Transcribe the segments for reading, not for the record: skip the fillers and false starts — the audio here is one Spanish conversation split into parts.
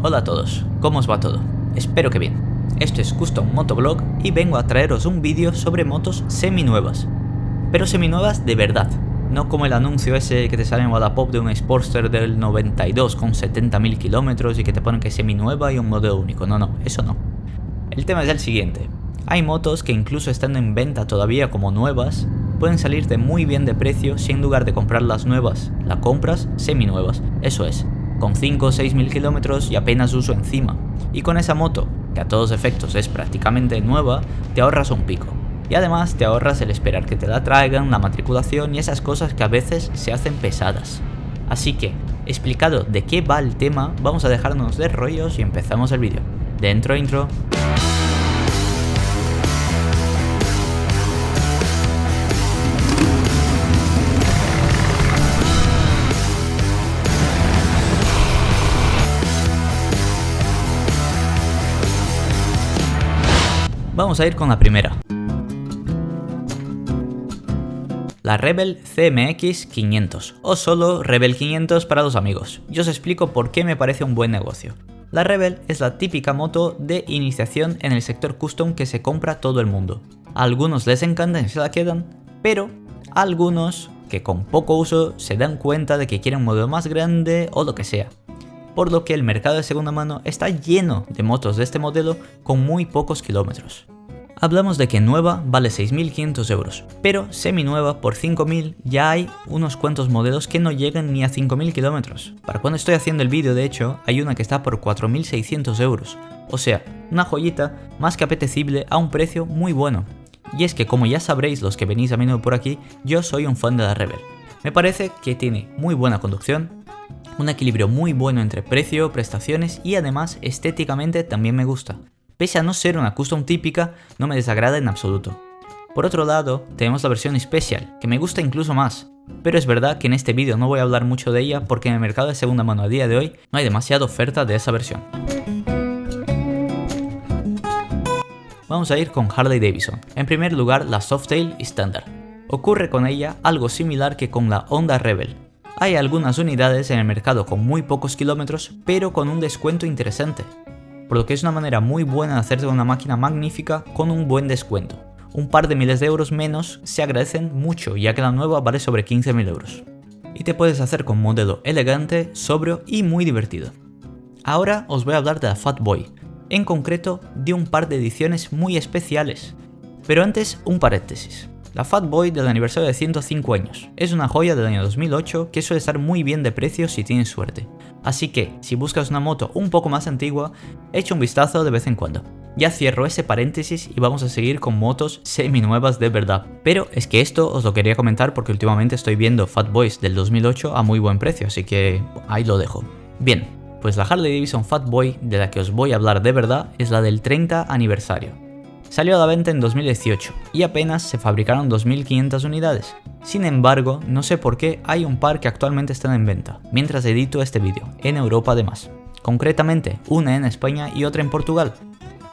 Hola a todos, ¿cómo os va todo? Espero que bien. Esto es Custom Motovlog y vengo a traeros un vídeo sobre motos seminuevas. Pero seminuevas de verdad, no como el anuncio ese que te sale en Wallapop de una Sportster del 92 con 70.000 kilómetros y que te ponen que es seminueva y un modelo único. No, eso no. El tema es el siguiente. Hay motos que incluso estando en venta todavía como nuevas, pueden salirte muy bien de precio si en lugar de comprarlas nuevas, la compras seminuevas. Eso es, con 5 o 6.000 kilómetros y apenas uso encima. Y con esa moto, que a todos efectos es prácticamente nueva, te ahorras un pico. Y además te ahorras el esperar que te la traigan, la matriculación y esas cosas que a veces se hacen pesadas. Así que, explicado de qué va el tema, vamos a dejarnos de rollos y empezamos el vídeo. Dentro intro. Vamos a ir con la primera. La Rebel CMX 500, o solo Rebel 500 para los amigos. Yo os explico por qué me parece un buen negocio. La Rebel es la típica moto de iniciación en el sector custom que se compra todo el mundo. A algunos les encanta y se la quedan, pero a algunos que con poco uso se dan cuenta de que quieren un modelo más grande o lo que sea. Por lo que el mercado de segunda mano está lleno de motos de este modelo con muy pocos kilómetros. Hablamos de que nueva vale 6.500 euros, pero seminueva por 5.000 ya hay unos cuantos modelos que no llegan ni a 5.000 kilómetros. Para cuando estoy haciendo el vídeo, de hecho, hay una que está por 4.600 euros. O sea, una joyita más que apetecible a un precio muy bueno. Y es que, como ya sabréis los que venís a menudo por aquí, yo soy un fan de la Rebel. Me parece que tiene muy buena conducción, un equilibrio muy bueno entre precio, prestaciones y además estéticamente también me gusta. Pese a no ser una custom típica, no me desagrada en absoluto. Por otro lado, tenemos la versión Special, que me gusta incluso más. Pero es verdad que en este vídeo no voy a hablar mucho de ella porque en el mercado de segunda mano a día de hoy no hay demasiada oferta de esa versión. Vamos a ir con Harley Davidson. En primer lugar, la Softail estándar. Ocurre con ella algo similar que con la Honda Rebel. Hay algunas unidades en el mercado con muy pocos kilómetros, pero con un descuento interesante. Por lo que es una manera muy buena de hacerte una máquina magnífica con un buen descuento. Un par de miles de euros menos se agradecen mucho, ya que la nueva vale sobre 15.000 euros. Y te puedes hacer con un modelo elegante, sobrio y muy divertido. Ahora os voy a hablar de la Fat Boy, en concreto de un par de ediciones muy especiales. Pero antes, un paréntesis. La Fat Boy del aniversario de 105 años. Es una joya del año 2008 que suele estar muy bien de precio si tienes suerte. Así que, si buscas una moto un poco más antigua, echa un vistazo de vez en cuando. Ya cierro ese paréntesis y vamos a seguir con motos seminuevas de verdad. Pero es que esto os lo quería comentar porque últimamente estoy viendo Fat Boys del 2008 a muy buen precio, así que ahí lo dejo. Bien, pues la Harley Davidson Fat Boy de la que os voy a hablar de verdad es la del 30 aniversario. Salió a la venta en 2018 y apenas se fabricaron 2.500 unidades. Sin embargo, no sé por qué hay un par que actualmente están en venta, mientras edito este vídeo, en Europa además. Concretamente, una en España y otra en Portugal.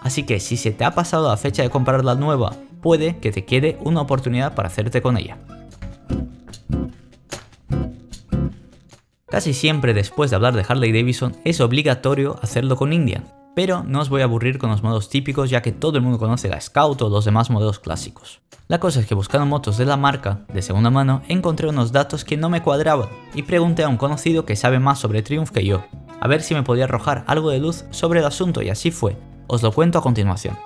Así que si se te ha pasado la fecha de comprar la nueva, puede que te quede una oportunidad para hacerte con ella. Casi siempre después de hablar de Harley Davidson es obligatorio hacerlo con Indian. Pero no os voy a aburrir con los modelos típicos ya que todo el mundo conoce la Scout o los demás modelos clásicos. La cosa es que buscando motos de la marca, de segunda mano, encontré unos datos que no me cuadraban y pregunté a un conocido que sabe más sobre Triumph que yo, a ver si me podía arrojar algo de luz sobre el asunto y así fue. Os lo cuento a continuación.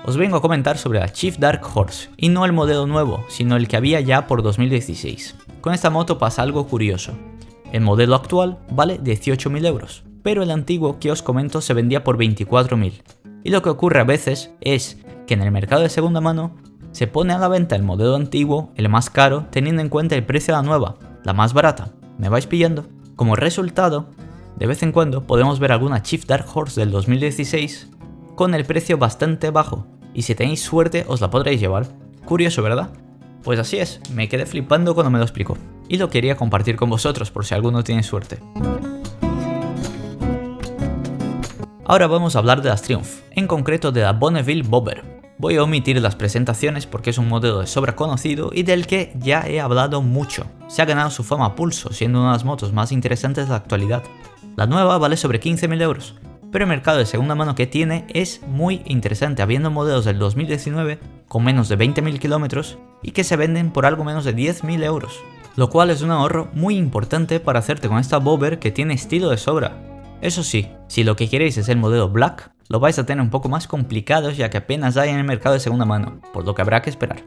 Os vengo a comentar sobre la Chief Dark Horse, y no el modelo nuevo, sino el que había ya por 2016. Con esta moto pasa algo curioso. El modelo actual vale 18.000 euros. Pero el antiguo que os comento se vendía por 24.000. Y lo que ocurre a veces es que en el mercado de segunda mano se pone a la venta el modelo antiguo, el más caro, teniendo en cuenta el precio de la nueva, la más barata. ¿Me vais pillando? Como resultado, de vez en cuando podemos ver alguna Chief Dark Horse del 2016 con el precio bastante bajo, y si tenéis suerte os la podréis llevar. Curioso, ¿verdad? Pues así es, me quedé flipando cuando me lo explicó, y lo quería compartir con vosotros por si alguno tiene suerte. Ahora vamos a hablar de las Triumph, en concreto de la Bonneville Bobber. Voy a omitir las presentaciones porque es un modelo de sobra conocido y del que ya he hablado mucho. Se ha ganado su fama a pulso, siendo una de las motos más interesantes de la actualidad. La nueva vale sobre 15.000 euros. pero el mercado de segunda mano que tiene es muy interesante, habiendo modelos del 2019 con menos de 20.000 kilómetros y que se venden por algo menos de 10.000 euros, lo cual es un ahorro muy importante para hacerte con esta bobber que tiene estilo de sobra. Eso sí, si lo que queréis es el modelo Black, lo vais a tener un poco más complicado ya que apenas hay en el mercado de segunda mano, por lo que habrá que esperar.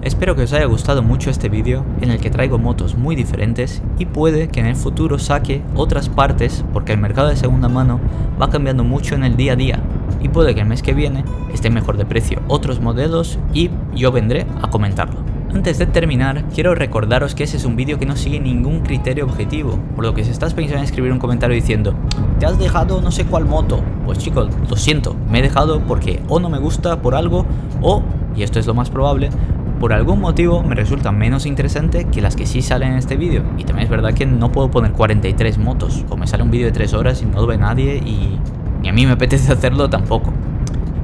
Espero que os haya gustado mucho este vídeo en el que traigo motos muy diferentes y puede que en el futuro saque otras partes porque el mercado de segunda mano va cambiando mucho en el día a día y puede que el mes que viene esté mejor de precio otros modelos y yo vendré a comentarlo. Antes de terminar, quiero recordaros que ese es un vídeo que no sigue ningún criterio objetivo, por lo que si estás pensando en escribir un comentario diciendo ¿te has dejado no sé cuál moto? Pues chicos, lo siento, me he dejado porque o no me gusta por algo o, y esto es lo más probable, por algún motivo me resulta menos interesante que las que sí salen en este vídeo. Y también es verdad que no puedo poner 43 motos, o me sale un vídeo de 3 horas y no lo ve nadie y ni a mí me apetece hacerlo tampoco.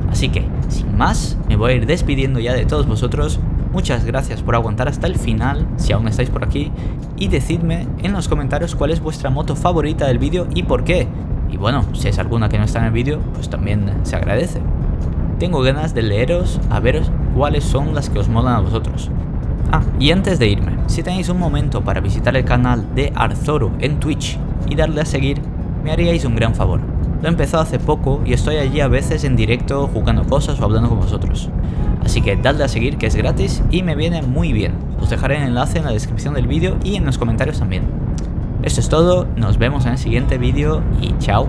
Así que, sin más, me voy a ir despidiendo ya de todos vosotros. Muchas gracias por aguantar hasta el final, si aún estáis por aquí, y decidme en los comentarios cuál es vuestra moto favorita del vídeo y por qué. Y bueno, si es alguna que no está en el vídeo, pues también se agradece. Tengo ganas de leeros a ver cuáles son las que os molan a vosotros. Y antes de irme, si tenéis un momento para visitar el canal de Arthoro en Twitch y darle a seguir, me haríais un gran favor. Lo he empezado hace poco y estoy allí a veces en directo jugando cosas o hablando con vosotros. Así que dadle a seguir, que es gratis y me viene muy bien. Os dejaré el enlace en la descripción del vídeo y en los comentarios también. Esto es todo, nos vemos en el siguiente vídeo y chao.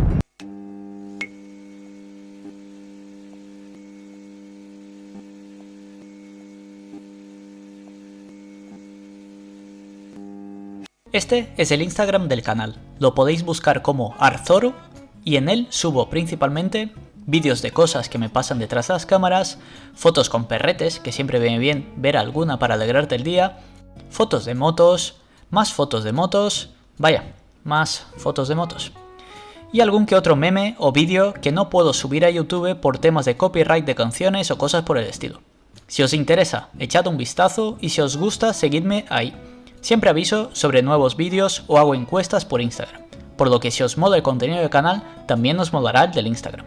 Este es el Instagram del canal, lo podéis buscar como Arthoro y en él subo principalmente vídeos de cosas que me pasan detrás de las cámaras, fotos con perretes, que siempre viene bien ver alguna para alegrarte el día, fotos de motos, más fotos de motos, más fotos de motos. Y algún que otro meme o vídeo que no puedo subir a YouTube por temas de copyright de canciones o cosas por el estilo. Si os interesa, echad un vistazo y si os gusta, seguidme ahí. Siempre aviso sobre nuevos vídeos o hago encuestas por Instagram, por lo que si os mola el contenido del canal, también os molará el del Instagram.